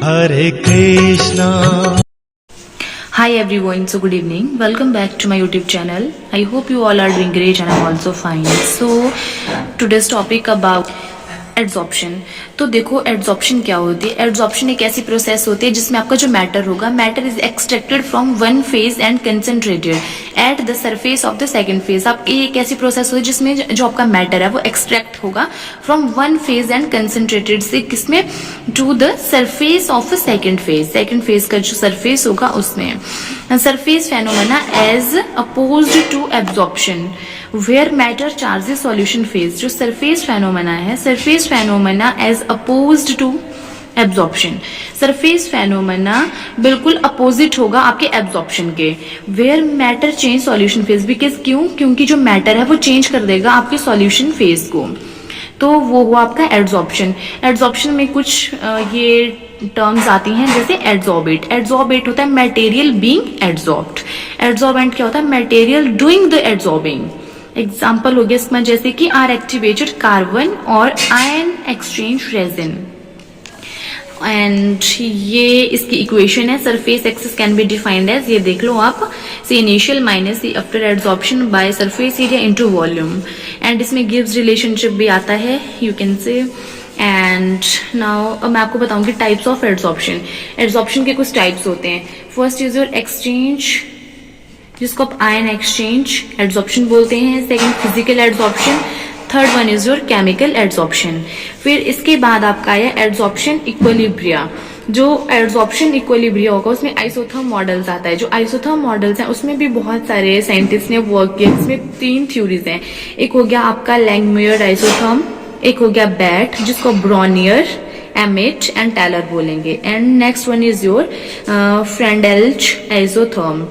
Hare Krishna. Hi everyone, so good evening. Welcome back to my YouTube channel. I hope you all are doing great and I'm also fine. So today's topic about adsorption. तो देखो adsorption क्या होती है। Adsorption एक ऐसी process होती है जिसमें आपका जो मैटर होगा, matter is extracted from one phase and concentrated at the surface of the second phase. आपकी एक ऐसी प्रोसेस होती है जिसमें जो आपका मैटर है वो एक्सट्रैक्ट होगा from one phase and concentrated से किसमें, to the surface of second phase. Second phase का जो सरफेस होगा उसमें surface phenomena as opposed to absorption where matter charges solution phase. जो सरफेस फेनोमेना है, surface phenomena as opposed to absorption. Surface phenomena बिल्कुल opposite होगा आपके absorption के। Where matter change solution phase, because क्योंकि जो मैटर है वो चेंज कर देगा आपके सॉल्यूशन फेज को। तो वो हुआ आपका एड्सॉर्प्शन। एड्सॉर्प्शन में कुछ ये टर्म्स आती हैं जैसे एड्सॉर्बेट। एड्सॉर्बेट होता है मटेरियल बीइंग एड्सॉर्ब्ड। एड्सॉर्बेंट क्या होता है, material doing the adsorbing. Example हो गया इसमें जैसे कि आर एक्टिवेटेड कार्बन और आयन एक्सचेंज रेजिन। एंड ये इसकी इक्वेशन है। Surface excess can be defined as, ये देख लो आप, C initial minus C after adsorption by surface area into volume. And इसमें गिब्स रिलेशनशिप भी आता है, you can say. And now मैं आपको बताऊंगी टाइप्स ऑफ एड्सॉर्प्शन। एड्सॉर्प्शन के कुछ टाइप्स होते हैं। फर्स्ट इज योर एक्सचेंज, जिसको आप आयन एक्सचेंज एड्सॉर्प्शन बोलते हैं। Second physical adsorption. Third one is your chemical adsorption. फिर इसके बाद आपका आया एड्सॉर्प्शन इक्विलिब्रिया। जो एड्सॉर्प्शन इक्विलिब्रिया होगा उसमें आइसोथर्म मॉडल्स आता है। जो आइसोथर्म मॉडल्स हैं उसमें भी बहुत सारे साइंटिस्ट ने वर्क किया। इसमें 3 थ्योरीज हैं। एक हो गया आपका लैंगमुयर आइसोथर्म, एक हो गया बैट जिसको ब्रोनियर, एमिट एंड टेलर बोलेंगे, and next one is your Freundlich isotherm.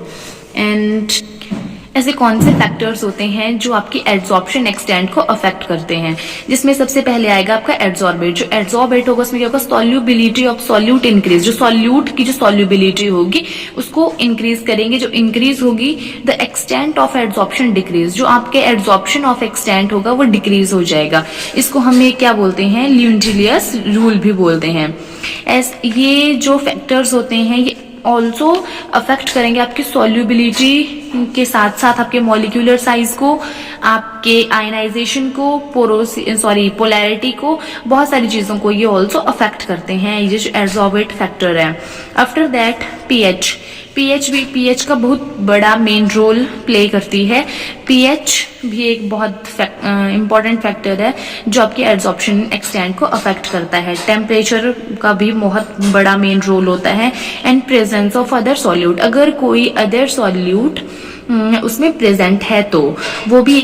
And ऐसे कौन से फैक्टर्स होते हैं जो आपकी एड्सॉर्प्शन एक्सटेंट को अफेक्ट करते हैं, जिसमें सबसे पहले आएगा आपका एड्सॉर्बेट। जो एड्सॉर्बेट होगा उसमें क्या होगा, सॉल्युबिलिटी ऑफ सॉल्यूट इंक्रीज। जो सॉल्यूट की जो सॉल्युबिलिटी होगी उसको इंक्रीज करेंगे। जो इंक्रीज होगी the extent of adsorption decrease. जो आपके एड्सॉर्प्शन ऑफ एक्सटेंट होगा वो डिक्रीज हो जाएगा। इसको हमें क्या बोलते हैं, ल्यूंटिलियस रूल भी बोलते हैं। ये जो फैक्टर्स होते हैं ये ऑल्सो अफेक्ट करेंगे आपकी सॉल्युबिलिटी के साथ साथ आपके मॉलिक्यूलर साइज को, आपके आयनाइजेशन को, पोलैरिटी को, बहुत सारी चीजों को ये ऑल्सो अफेक्ट करते हैं, ये जो एड्सॉर्बेट फैक्टर है। After that pH. पीएच का बहुत बड़ा मेन रोल प्ले करती है। पीएच भी एक बहुत इंपॉर्टेंट फैक्टर है जो आपकी एड्सॉर्प्शन एक्सटेंट को अफेक्ट करता है। टेम्परेचर का भी बहुत बड़ा मेन रोल होता है। And presence of other solute, अगर कोई अदर सॉल्यूट उसमें प्रेजेंट है तो वो भी